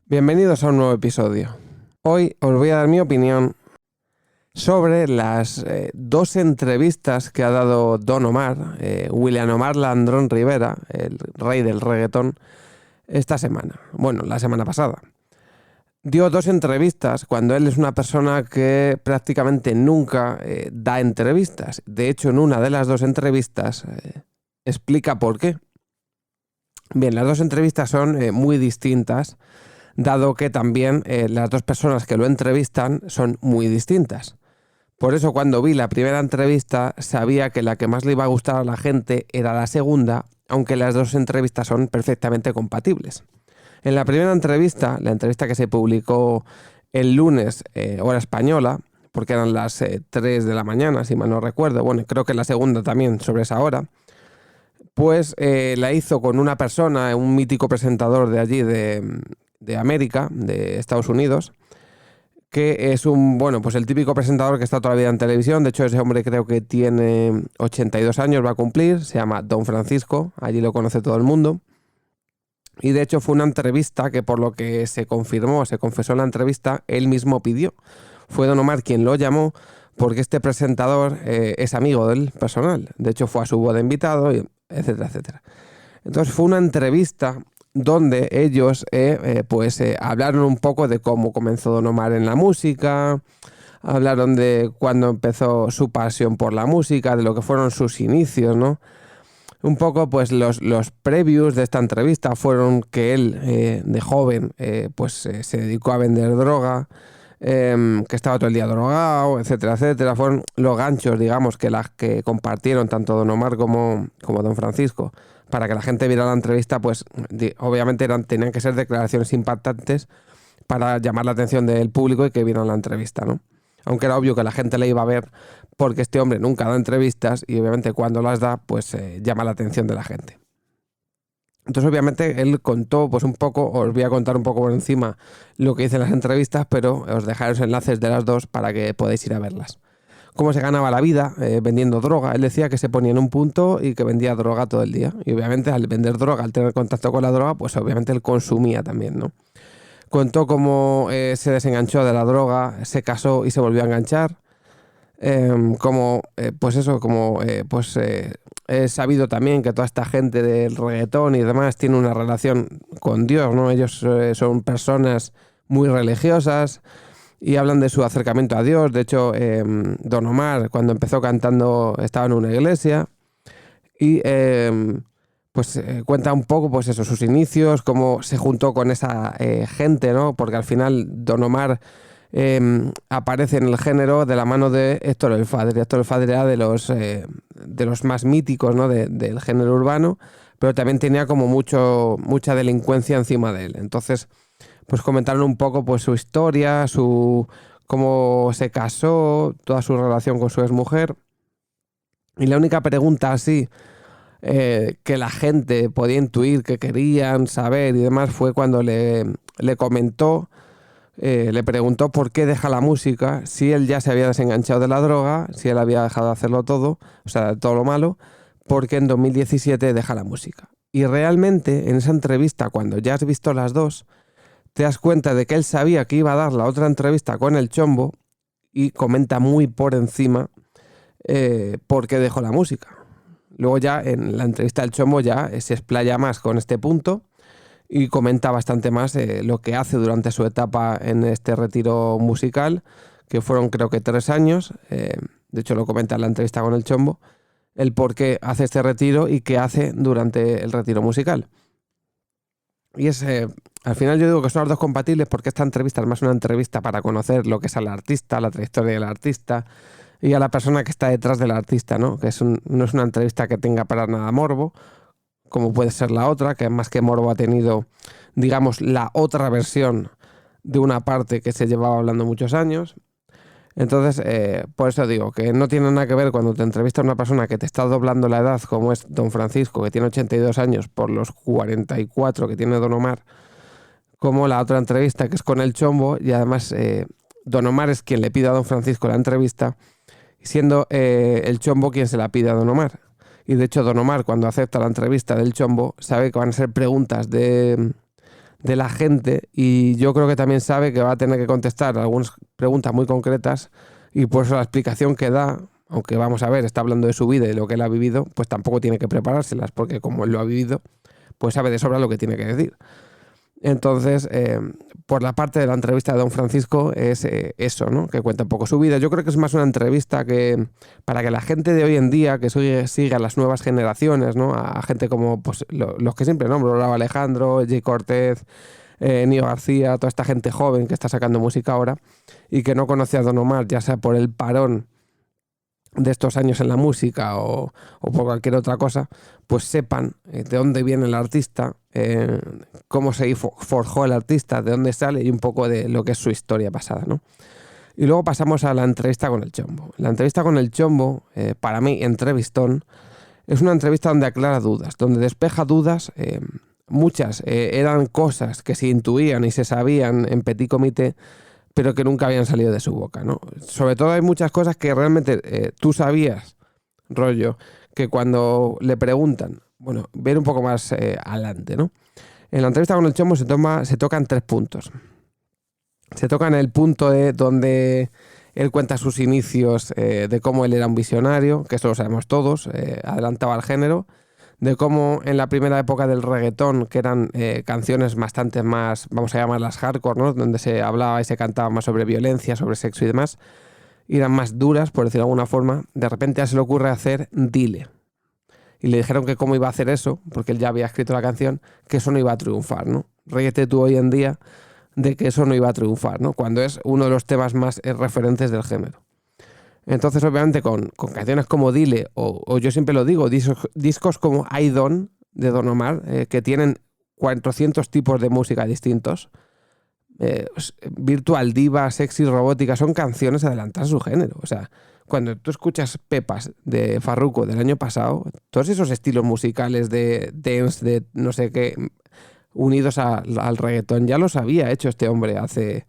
Bienvenidos a un nuevo episodio. Hoy os voy a dar mi opinión sobre las dos entrevistas que ha dado Don Omar, William Omar Landrón Rivera, el rey del reggaetón, esta semana. Bueno, la semana pasada. Dio dos entrevistas cuando él es una persona que prácticamente nunca da entrevistas. De hecho, en una de las dos entrevistas explica por qué. Bien, las dos entrevistas son muy distintas, dado que también las dos personas que lo entrevistan son muy distintas. Por eso cuando vi la primera entrevista sabía que la que más le iba a gustar a la gente era la segunda, aunque las dos entrevistas son perfectamente compatibles. En la primera entrevista, la entrevista que se publicó el lunes, hora española, porque eran las 3 de la mañana, si mal no recuerdo, bueno, creo que la segunda también sobre esa hora, pues la hizo con una persona, un mítico presentador de allí, de América, de Estados Unidos, que es pues el típico presentador que está toda la vida en televisión. De hecho, ese hombre creo que tiene 82 años, va a cumplir, se llama Don Francisco, allí lo conoce todo el mundo. Y de hecho fue una entrevista que, por lo que se confirmó, se confesó en la entrevista, él mismo pidió. Fue Don Omar quien lo llamó porque este presentador es amigo del personal. De hecho fue a su boda invitado, etcétera, etcétera. Entonces fue una entrevista donde ellos hablaron un poco de cómo comenzó Don Omar en la música, hablaron de cuándo empezó su pasión por la música, de lo que fueron sus inicios, ¿no? Un poco pues los previews de esta entrevista fueron que él de joven se dedicó a vender droga, que estaba todo el día drogado, etcétera, etcétera. Fueron los ganchos, digamos, que compartieron tanto Don Omar como Don Francisco, para que la gente viera la entrevista. Pues obviamente tenían que ser declaraciones impactantes para llamar la atención del público y que vieran la entrevista, ¿no? Aunque era obvio que la gente le iba a ver porque este hombre nunca da entrevistas y obviamente cuando las da pues llama la atención de la gente. Entonces obviamente él contó pues un poco, os voy a contar un poco por encima lo que dice en las entrevistas, pero os dejaré los enlaces de las dos para que podáis ir a verlas. Cómo se ganaba la vida vendiendo droga. Él decía que se ponía en un punto y que vendía droga todo el día. Y obviamente al vender droga, al tener contacto con la droga, pues obviamente él consumía también, ¿no? Contó cómo se desenganchó de la droga, se casó y se volvió a enganchar. He sabido también que toda esta gente del reggaetón y demás tiene una relación con Dios, ¿no? Ellos son personas muy religiosas y hablan de su acercamiento a Dios. De hecho, Don Omar, cuando empezó cantando, estaba en una iglesia y cuenta un poco pues eso, sus inicios, cómo se juntó con esa gente, ¿no? Porque al final Don Omar aparece en el género de la mano de Héctor el Father. Héctor el Father era de los más míticos, ¿no? del género urbano, pero también tenía como mucha delincuencia encima de él. Entonces, pues comentaron un poco pues su historia, cómo se casó, toda su relación con su exmujer. Y la única pregunta así que la gente podía intuir, que querían saber y demás, fue cuando le comentó, le preguntó por qué deja la música, si él ya se había desenganchado de la droga, si él había dejado de hacerlo todo, o sea, todo lo malo, porque en 2017 deja la música. Y realmente en esa entrevista, cuando ya has visto las dos, te das cuenta de que él sabía que iba a dar la otra entrevista con el Chombo y comenta muy por encima por qué dejó la música. Luego ya en la entrevista del Chombo ya se explaya más con este punto y comenta bastante más lo que hace durante su etapa en este retiro musical, que fueron creo que 3 años. De hecho lo comenta en la entrevista con el Chombo, el por qué hace este retiro y qué hace durante el retiro musical. Y al final yo digo que son las dos compatibles porque esta entrevista es más una entrevista para conocer lo que es al artista, la trayectoria del artista y a la persona que está detrás del artista, ¿no? Que no es una entrevista que tenga para nada morbo, como puede ser la otra, que más que morbo ha tenido, digamos, la otra versión de una parte que se llevaba hablando muchos años. Entonces, por eso digo que no tiene nada que ver cuando te entrevista a una persona que te está doblando la edad, como es Don Francisco, que tiene 82 años, por los 44 que tiene Don Omar, como la otra entrevista, que es con el Chombo, y además Don Omar es quien le pide a Don Francisco la entrevista, siendo el Chombo quien se la pide a Don Omar. Y de hecho Don Omar, cuando acepta la entrevista del Chombo, sabe que van a ser preguntas de la gente, y yo creo que también sabe que va a tener que contestar algunas preguntas muy concretas, y por eso la explicación que da, aunque vamos a ver, está hablando de su vida y lo que él ha vivido, pues tampoco tiene que preparárselas, porque como él lo ha vivido, pues sabe de sobra lo que tiene que decir. Entonces, por la parte de la entrevista de Don Francisco es eso, ¿no? Que cuenta un poco su vida. Yo creo que es más una entrevista que para que la gente de hoy en día, que siga a las nuevas generaciones, ¿no? A gente como pues, los que siempre nombro, Raúl Alejandro, Jay Cortez, Nio García, toda esta gente joven que está sacando música ahora y que no conoce a Don Omar, ya sea por el parón de estos años en la música o por cualquier otra cosa, pues sepan de dónde viene el artista, cómo se forjó el artista, de dónde sale y un poco de lo que es su historia pasada, ¿no? Y luego pasamos a la entrevista con el Chombo. La entrevista con el Chombo, para mí, entrevistón, es una entrevista donde aclara dudas, donde despeja dudas. Muchas eran cosas que se intuían y se sabían en petit comité, pero que nunca habían salido de su boca, ¿no? Sobre todo hay muchas cosas que realmente tú sabías, rollo, que cuando le preguntan, bueno, ver un poco más adelante, ¿no? En la entrevista con el Chombo se tocan 3 puntos. Se tocan el punto de donde él cuenta sus inicios, de cómo él era un visionario, que eso lo sabemos todos, adelantaba al género, de cómo en la primera época del reggaetón, que eran canciones bastante más, vamos a llamarlas hardcore, ¿no? Donde se hablaba y se cantaba más sobre violencia, sobre sexo y demás, y eran más duras, por decirlo de alguna forma, de repente ya se le ocurre hacer Dile. Y le dijeron que cómo iba a hacer eso, porque él ya había escrito la canción, que eso no iba a triunfar, ¿no? Ríete tú hoy en día de que eso no iba a triunfar, ¿no? Cuando es uno de los temas más referentes del género. Entonces, obviamente, con canciones como Dile, o yo siempre lo digo, discos como I Don't, de Don Omar, que tienen 400 tipos de música distintos, Virtual Diva, Sexy Robótica, son canciones adelantadas a su género. O sea, cuando tú escuchas Pepas de Farruko del año pasado, todos esos estilos musicales de dance, de no sé qué, unidos al reggaetón, ya los había hecho este hombre hace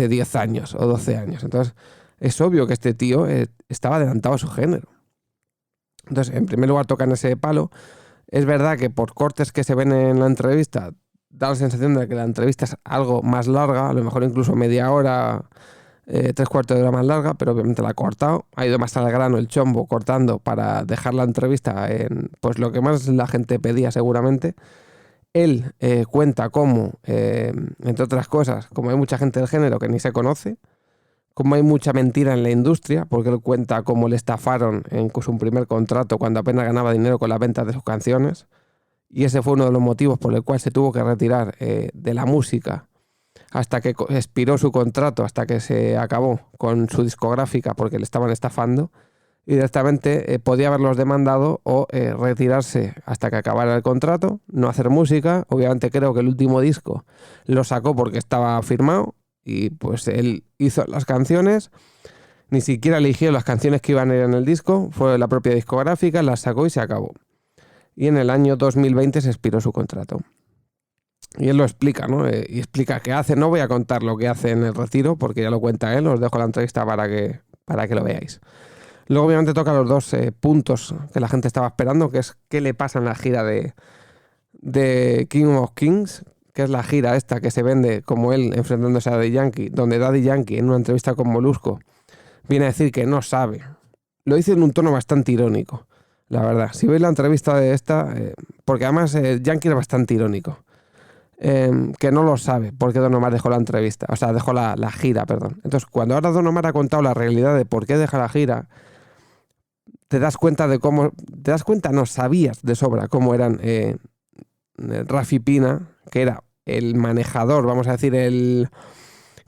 10 años o 12 años. Entonces, es obvio que este tío estaba adelantado a su género. Entonces, en primer lugar, tocan ese palo. Es verdad que por cortes que se ven en la entrevista, da la sensación de que la entrevista es algo más larga, a lo mejor incluso media hora, 3/4 de hora más larga, pero obviamente la ha cortado. Ha ido más al grano el Chombo cortando para dejar la entrevista en pues lo que más la gente pedía seguramente. Él cuenta cómo, entre otras cosas, como hay mucha gente del género que ni se conoce, como hay mucha mentira en la industria, porque él cuenta cómo le estafaron en su primer contrato cuando apenas ganaba dinero con la venta de sus canciones, y ese fue uno de los motivos por el cual se tuvo que retirar de la música hasta que expiró su contrato, hasta que se acabó con su discográfica porque le estaban estafando, y directamente podía haberlos demandado o retirarse hasta que acabara el contrato, no hacer música. Obviamente creo que el último disco lo sacó porque estaba firmado, y pues él hizo las canciones, ni siquiera eligió las canciones que iban a ir en el disco, fue la propia discográfica, las sacó y se acabó. Y en el año 2020 se expiró su contrato. Y él lo explica, ¿no? Y explica qué hace. No voy a contar lo que hace en el retiro, porque ya lo cuenta él, os dejo la entrevista para que lo veáis. Luego obviamente toca los 2 puntos que la gente estaba esperando, que es qué le pasa en la gira de King of Kings, que es la gira esta que se vende como él enfrentándose a Daddy Yankee, donde Daddy Yankee en una entrevista con Molusco viene a decir que no sabe. Lo dice en un tono bastante irónico, la verdad. Si veis la entrevista de esta, porque además Yankee es bastante irónico, que no lo sabe porque Don Omar dejó la entrevista, o sea, dejó la gira, perdón. Entonces, cuando ahora Don Omar ha contado la realidad de por qué deja la gira, te das cuenta de cómo, no sabías de sobra cómo eran Rafi Pina, que era el manejador, vamos a decir,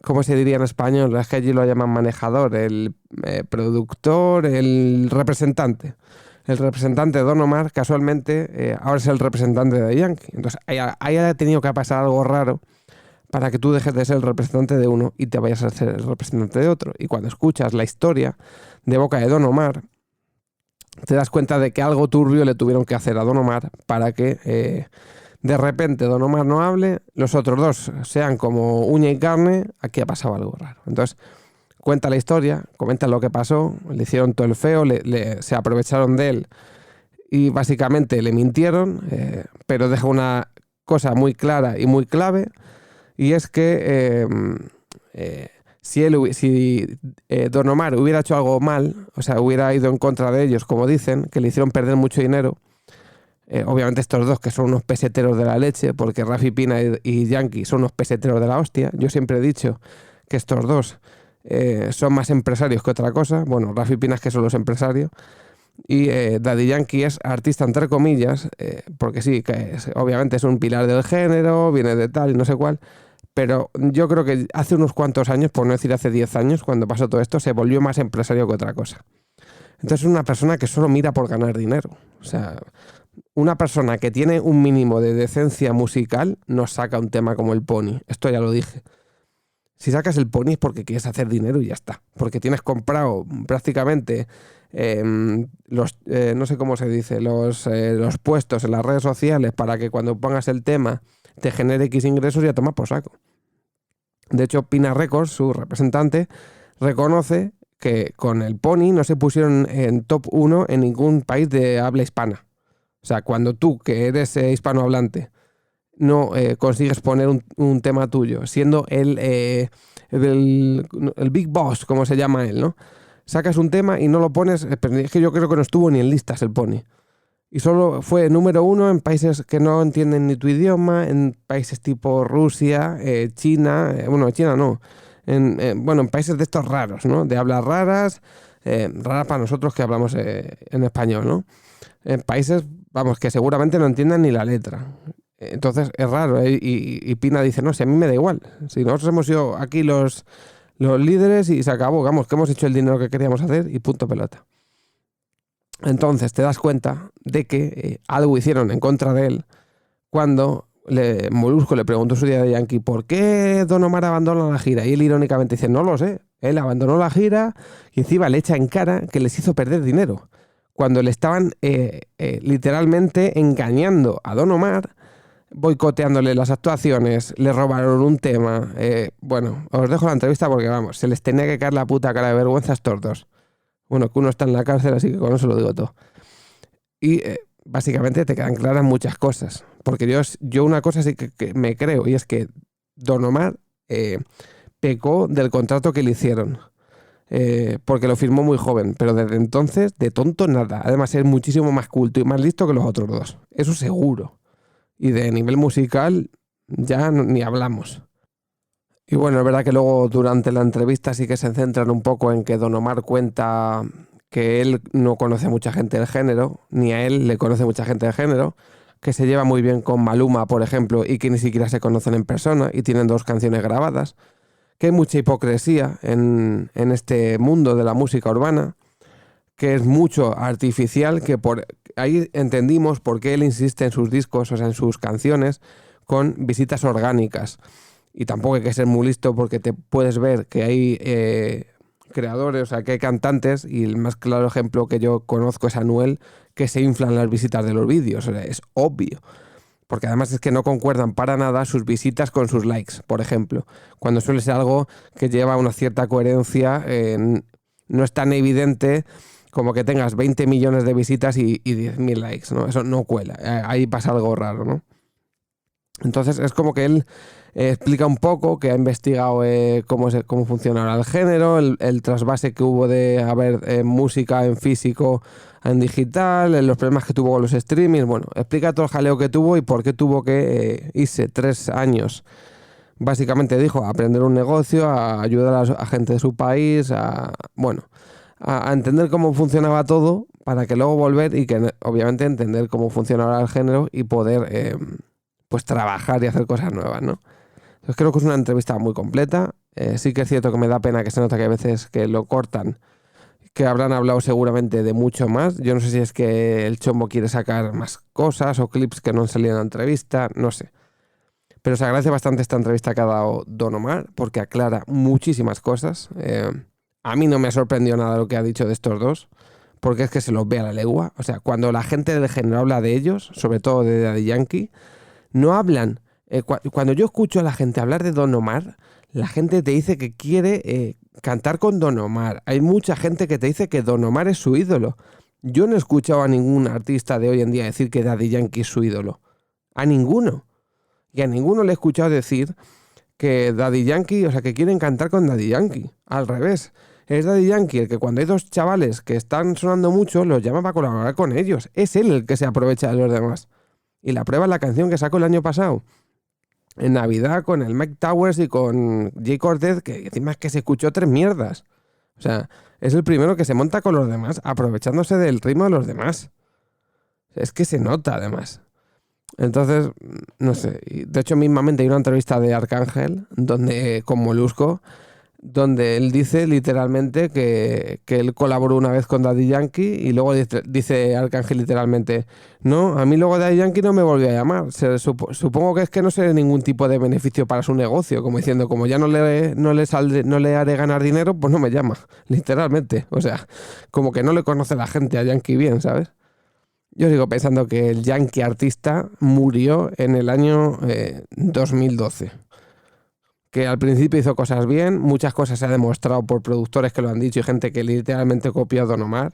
¿cómo se diría en español? Es que allí lo llaman manejador, el productor, el representante. El representante de Don Omar, casualmente, ahora es el representante de Yankee. Entonces, ahí ha tenido que pasar algo raro para que tú dejes de ser el representante de uno y te vayas a ser el representante de otro. Y cuando escuchas la historia de boca de Don Omar, te das cuenta de que algo turbio le tuvieron que hacer a Don Omar para que de repente Don Omar no hable, los otros dos sean como uña y carne, aquí ha pasado algo raro. Entonces cuenta la historia, comenta lo que pasó, le hicieron todo el feo, se aprovecharon de él y básicamente le mintieron, pero deja una cosa muy clara y muy clave, y es que si Don Omar hubiera hecho algo mal, o sea, hubiera ido en contra de ellos, como dicen, que le hicieron perder mucho dinero, obviamente estos dos que son unos peseteros de la leche, porque Rafi Pina y Yankee son unos peseteros de la hostia. Yo siempre he dicho que estos dos son más empresarios que otra cosa. Bueno, Rafi Pina es que solo es empresario. Y Daddy Yankee es artista entre comillas, porque sí, obviamente es un pilar del género, viene de tal y no sé cuál. Pero yo creo que hace unos cuantos años, por no decir hace 10 años, cuando pasó todo esto, se volvió más empresario que otra cosa. Entonces es una persona que solo mira por ganar dinero. O sea, una persona que tiene un mínimo de decencia musical no saca un tema como el Pony. Esto ya lo dije. Si sacas el Pony es porque quieres hacer dinero y ya está. Porque tienes comprado prácticamente no sé cómo se dice, los puestos en las redes sociales para que cuando pongas el tema te genere X ingresos y a tomar por saco. De hecho, Pina Records, su representante, reconoce que con el Pony no se pusieron en top 1 en ningún país de habla hispana. O sea, cuando tú, que eres hispanohablante, no consigues poner un tema tuyo, siendo el Big Boss, como se llama él, ¿no? Sacas un tema y no lo pones, es que yo creo que no estuvo ni en listas el Pony. Y solo fue número 1 en países que no entienden ni tu idioma, en países tipo Rusia, China, bueno, China no, en países de estos raros, ¿no? De hablas raras, raras para nosotros que hablamos en español, ¿no? En países, vamos, que seguramente no entiendan ni la letra. Entonces es raro, ¿eh? Y Pina dice, no, si a mí me da igual. Si nosotros hemos sido aquí los líderes y se acabó, vamos, que hemos hecho el dinero que queríamos hacer y punto pelota. Entonces te das cuenta de que algo hicieron en contra de él cuando Molusco le preguntó su día de Yankee ¿por qué Don Omar abandona la gira? Y él irónicamente dice, no lo sé, él abandonó la gira y encima le echa en cara que les hizo perder dinero cuando le estaban literalmente engañando a Don Omar, boicoteándole las actuaciones, le robaron un tema. Bueno, os dejo la entrevista porque vamos, se les tenía que caer la puta cara de vergüenza a estos dos. Bueno, que uno está en la cárcel, así que con eso lo digo todo. Y básicamente te quedan claras muchas cosas. Porque yo una cosa sí que me creo, y es que Don Omar pecó del contrato que le hicieron. Porque lo firmó muy joven, pero desde entonces de tonto nada. Además es muchísimo más culto y más listo que los otros dos. Eso seguro. Y de nivel musical ya ni hablamos. Y bueno, es verdad que luego durante la entrevista sí que se centran un poco en que Don Omar cuenta que él no conoce a mucha gente del género, ni a él le conoce mucha gente del género, que se lleva muy bien con Maluma, por ejemplo, y que ni siquiera se conocen en persona y tienen 2 canciones grabadas, que hay mucha hipocresía en este mundo de la música urbana, que es mucho artificial, que por ahí entendimos por qué él insiste en sus discos, o sea, en sus canciones, con visitas orgánicas. Y tampoco hay que ser muy listo porque te puedes ver que hay creadores, o sea, que hay cantantes, y el más claro ejemplo que yo conozco es Anuel, que se inflan las visitas de los vídeos, o sea, es obvio. Porque además es que no concuerdan para nada sus visitas con sus likes, por ejemplo. Cuando suele ser algo que lleva una cierta coherencia, no es tan evidente como que tengas 20 millones de visitas y 10.000 likes, ¿no? Eso no cuela, ahí pasa algo raro, ¿no? Entonces es como que él explica un poco, que ha investigado cómo funciona ahora el género, el trasvase que hubo de haber música en físico en digital, los problemas que tuvo con los streamings. Bueno, explica todo el jaleo que tuvo y por qué tuvo que irse 3 años. Básicamente dijo, a aprender un negocio, a ayudar a gente de su país, a entender cómo funcionaba todo para que luego volver y que obviamente entender cómo funcionaba el género y poder pues trabajar y hacer cosas nuevas, ¿no? Entonces creo que es una entrevista muy completa. Sí que es cierto que me da pena que se nota que a veces que lo cortan, que habrán hablado seguramente de mucho más. Yo no sé si es que el Chombo quiere sacar más cosas o clips que no han salido en la entrevista, no sé. Pero se agradece bastante esta entrevista que ha dado Don Omar porque aclara muchísimas cosas. A mí no me ha sorprendido nada lo que ha dicho de estos dos, porque es que se los ve a la legua. O sea, cuando la gente del género habla de ellos, sobre todo de Daddy Yankee, no hablan. Cuando yo escucho a la gente hablar de Don Omar, la gente te dice que quiere cantar con Don Omar. Hay mucha gente que te dice que Don Omar es su ídolo. Yo no he escuchado a ningún artista de hoy en día decir que Daddy Yankee es su ídolo. A ninguno. Y a ninguno le he escuchado decir que Daddy Yankee, o sea, que quieren cantar con Daddy Yankee. Al revés. Es Daddy Yankee el que cuando hay dos chavales que están sonando mucho, los llama para colaborar con ellos. Es él el que se aprovecha de los demás. Y la prueba es la canción que sacó el año pasado. En Navidad con el Mike Towers y con Jay Cortez, que encima es que se escuchó 3 mierdas. O sea, es el primero que se monta con los demás, aprovechándose del ritmo de los demás. Es que se nota, además. Entonces, no sé. De hecho, mismamente hay una entrevista de Arcángel, donde, con Molusco, donde él dice literalmente que él colaboró una vez con Daddy Yankee y luego dice Arcángel literalmente, no, a mí luego Daddy Yankee no me volvió a llamar. Supongo que es que no sé ningún tipo de beneficio para su negocio, como diciendo, como ya no le haré ganar dinero, pues no me llama, literalmente. O sea, como que no le conoce la gente a Yankee bien, ¿sabes? Yo sigo pensando que el Yankee artista murió en el año 2012. Que al principio hizo cosas bien, muchas cosas se ha demostrado por productores que lo han dicho y gente que literalmente copió a Don Omar.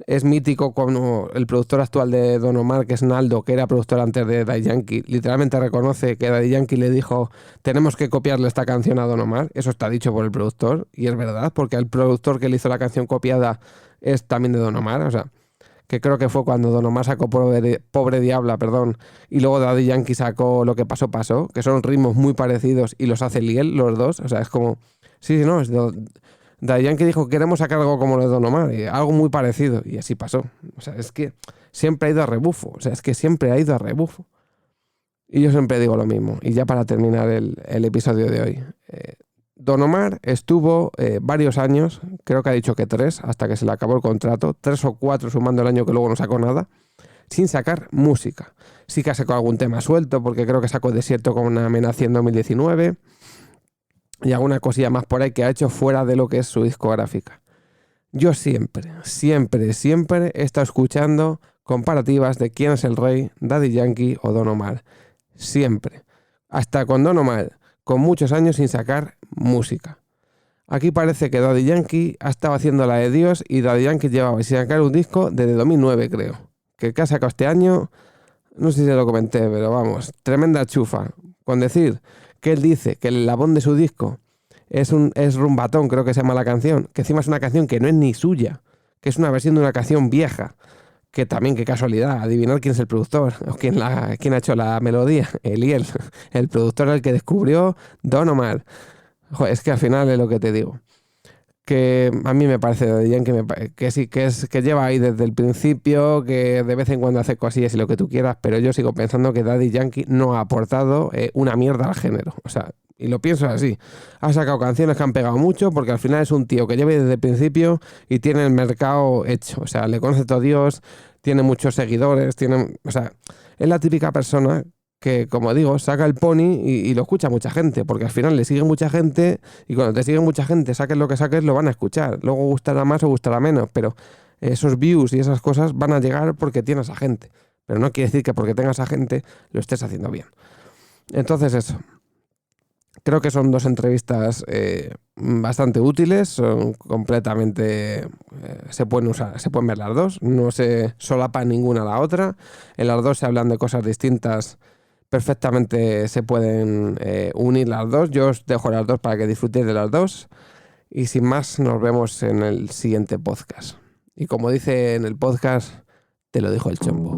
Es mítico como el productor actual de Don Omar, que es Naldo, que era productor antes de Daddy Yankee, literalmente reconoce que Daddy Yankee le dijo tenemos que copiarle esta canción a Don Omar. Eso está dicho por el productor y es verdad, porque el productor que le hizo la canción copiada es también de Don Omar, o sea, que creo que fue cuando Don Omar sacó Pobre Diabla, perdón, y luego Daddy Yankee sacó Lo que pasó, pasó, que son ritmos muy parecidos y los hace Liel, los dos, o sea, es como, sí, no, Daddy Yankee dijo, queremos sacar algo como lo de Don Omar, y algo muy parecido, y así pasó, o sea, es que siempre ha ido a rebufo, o sea, es que siempre ha ido a rebufo. Y yo siempre digo lo mismo, y ya para terminar el episodio de hoy, Don Omar estuvo varios años, creo que ha dicho que 3, hasta que se le acabó el contrato, 3 o 4 sumando el año que luego no sacó nada, sin sacar música. Sí que ha sacado algún tema suelto, porque creo que sacó Desierto con una amenaza en 2019 y alguna cosilla más por ahí que ha hecho fuera de lo que es su discográfica. Yo siempre he estado escuchando comparativas de quién es el rey, Daddy Yankee o Don Omar. Siempre. Hasta con Don Omar, con muchos años sin sacar música. Aquí parece que Daddy Yankee ha estado haciendo la de Dios y Daddy Yankee llevaba sin sacar un disco desde 2009, creo. Que ha sacado este año, no sé si se lo comenté, pero vamos, tremenda chufa. Con decir que él dice que el eslabón de su disco es Rumbatón, creo que se llama la canción, que encima es una canción que no es ni suya, que es una versión de una canción vieja. Que también, qué casualidad, adivinar quién es el productor, o quién ha hecho la melodía, Eliel, el productor el que descubrió Don Omar. Joder, es que al final es lo que te digo. Que a mí me parece Daddy Yankee que sí, que lleva ahí desde el principio, que de vez en cuando hace cosillas y lo que tú quieras, pero yo sigo pensando que Daddy Yankee no ha aportado una mierda al género. O sea, y lo pienso así. Ha sacado canciones que han pegado mucho porque al final es un tío que lleva desde el principio y tiene el mercado hecho. O sea, le conoce todo Dios, tiene muchos seguidores, o sea, es la típica persona que, como digo, saca el pony y lo escucha mucha gente, porque al final le sigue mucha gente y cuando te sigue mucha gente, saques lo que saques, lo van a escuchar. Luego gustará más o gustará menos, pero esos views y esas cosas van a llegar porque tienes a gente. Pero no quiere decir que porque tengas a gente lo estés haciendo bien. Entonces eso. Creo que son 2 entrevistas bastante útiles, son completamente... se pueden ver las 2, no se solapan ninguna a la otra. En las 2 se hablan de cosas distintas, perfectamente se pueden unir las 2. Yo os dejo las 2 para que disfrutéis de las 2. Y sin más, nos vemos en el siguiente podcast. Y como dice en el podcast, te lo dijo el Chombo.